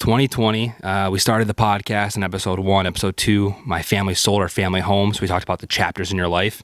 2020, we started the podcast in episode 1. Episode 2, my family sold our family home, so we talked about the chapters in your life.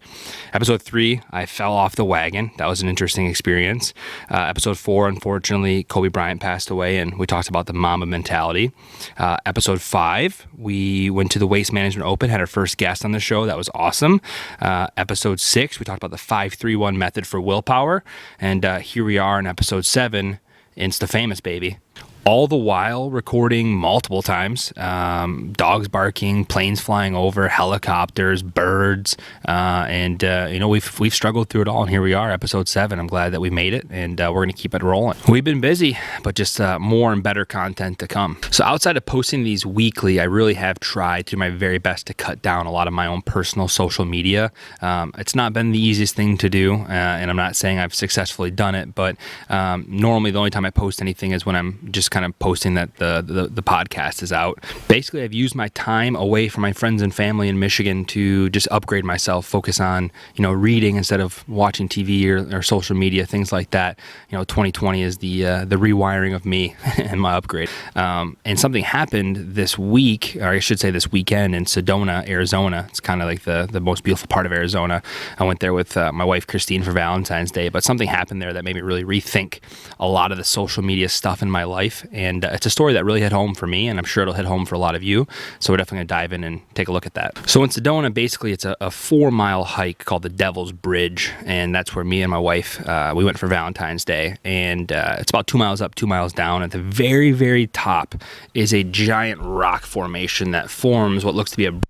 Episode 3, I fell off the wagon. That was an interesting experience. Episode 4, unfortunately, Kobe Bryant passed away, and we talked about the Mamba mentality. Episode 5, we went to the Waste Management Open, had our first guest on the show. That was awesome. Episode 6, we talked about the 5-3-1 method for willpower. And here we are in episode 7, Instafamous, baby. All the while recording multiple times, dogs barking, planes flying over, helicopters, birds, and we've struggled through it all, and here we are, episode 7. I'm glad that we made it, and we're going to keep it rolling. We've been busy, but just more and better content to come. So outside of posting these weekly, I really have tried to do my very best to cut down a lot of my own personal social media. It's not been the easiest thing to do, and I'm not saying I've successfully done it, but normally the only time I post anything is when I'm just kind of posting that the podcast is out. Basically, I've used my time away from my friends and family in Michigan to just upgrade myself, focus on, reading instead of watching TV or social media, things like that. 2020 is the rewiring of me and my upgrade. And something happened this week, or I should say this weekend in Sedona, Arizona. It's kind of like the most beautiful part of Arizona. I went there with my wife, Christine, for Valentine's Day, but something happened there that made me really rethink a lot of the social media stuff in my life. And it's a story that really hit home for me, and I'm sure it'll hit home for a lot of you. So we're definitely going to dive in and take a look at that. So in Sedona, basically, it's a 4-mile hike called the Devil's Bridge, and that's where me and my wife, we went for Valentine's Day. And it's about 2 miles up, 2 miles down. At the very, very top is a giant rock formation that forms what looks to be a bridge.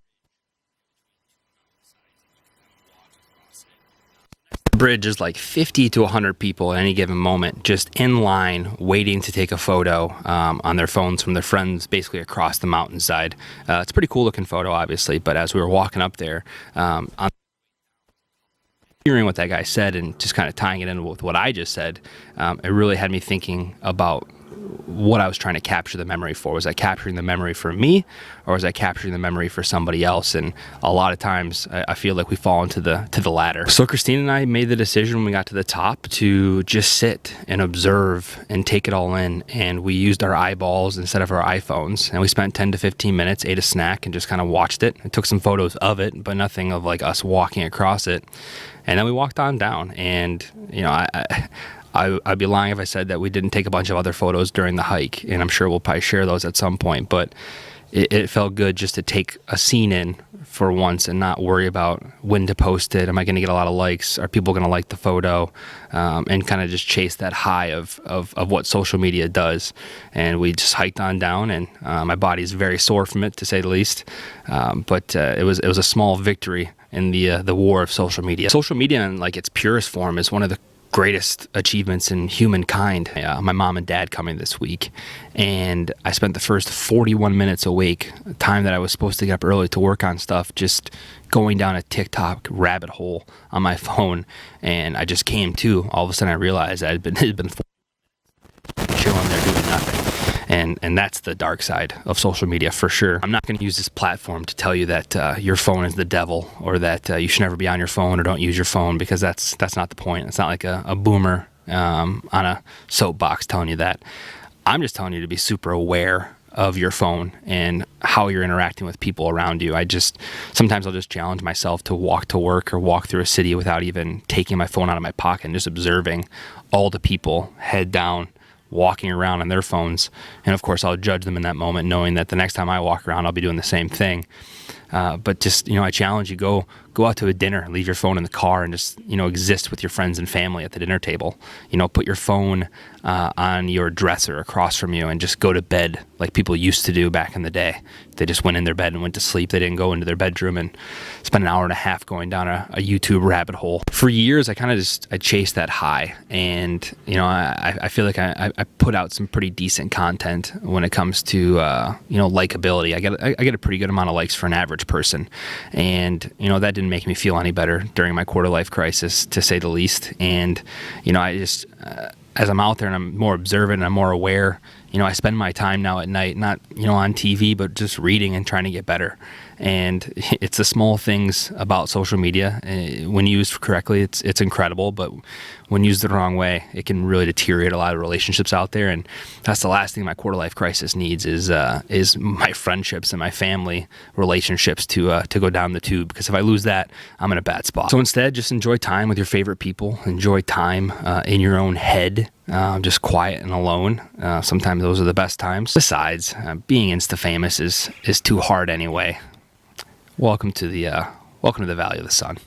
Is like 50 to 100 people at any given moment just in line waiting to take a photo on their phones from their friends basically across the mountainside. It's a pretty cool looking photo, obviously, but as we were walking up there, hearing what that guy said and just kind of tying it in with what I just said, it really had me thinking about what I was trying to capture the memory for. Was I capturing the memory for me, or was I capturing the memory for somebody else? And a lot of times I feel like we fall into the latter. So Christine and I made the decision when we got to the top to just sit and observe and take it all in. And we used our eyeballs instead of our iPhones. And we spent 10 to 15 minutes, ate a snack, and just kind of watched it. I took some photos of it, but nothing of like us walking across it. And then we walked on down, and I'd be lying if I said that we didn't take a bunch of other photos during the hike, and I'm sure we'll probably share those at some point, but it felt good just to take a scene in for once and not worry about when to post it. Am I going to get a lot of likes? Are people going to like the photo? And kind of just chase that high of what social media does. And we just hiked on down, and my body's very sore from it, to say the least. But it was a small victory in the war of social media. Social media in like its purest form is one of the greatest achievements in humankind. My mom and dad coming this week, and I spent the first 41 minutes awake, time that I was supposed to get up early to work on stuff, just going down a TikTok rabbit hole on my phone. And I just came to, all of a sudden I realized it had been chilling there doing nothing. And that's the dark side of social media for sure. I'm not going to use this platform to tell you that your phone is the devil, or that you should never be on your phone or don't use your phone, because that's not the point. It's not like a boomer on a soapbox telling you that. I'm just telling you to be super aware of your phone and how you're interacting with people around you. Sometimes I'll just challenge myself to walk to work or walk through a city without even taking my phone out of my pocket and just observing all the people head down walking around on their phones. And of course I'll judge them in that moment, knowing that the next time I walk around I'll be doing the same thing. But just, I challenge you, go out to a dinner, leave your phone in the car, and just, exist with your friends and family at the dinner table. Put your phone on your dresser across from you and just go to bed like people used to do back in the day. They just went in their bed and went to sleep. They didn't go into their bedroom and spend an hour and a half going down a YouTube rabbit hole. For years, I chased that high, and I feel like I put out some pretty decent content when it comes to likability. I get a pretty good amount of likes for an average person, and that didn't make me feel any better during my quarter life crisis, to say the least. And I just as I'm out there and I'm more observant and I'm more aware, I spend my time now at night, not, on TV, but just reading and trying to get better. And it's the small things about social media. When used correctly, it's incredible, but when used the wrong way, it can really deteriorate a lot of relationships out there. And that's the last thing my quarter life crisis needs is my friendships and my family relationships to go down the tube. Because if I lose that, I'm in a bad spot. So instead, just enjoy time with your favorite people. Enjoy time in your own head. Just quiet and alone. Sometimes those are the best times. Besides, being Instafamous is too hard anyway. Welcome to the Valley of the Sun.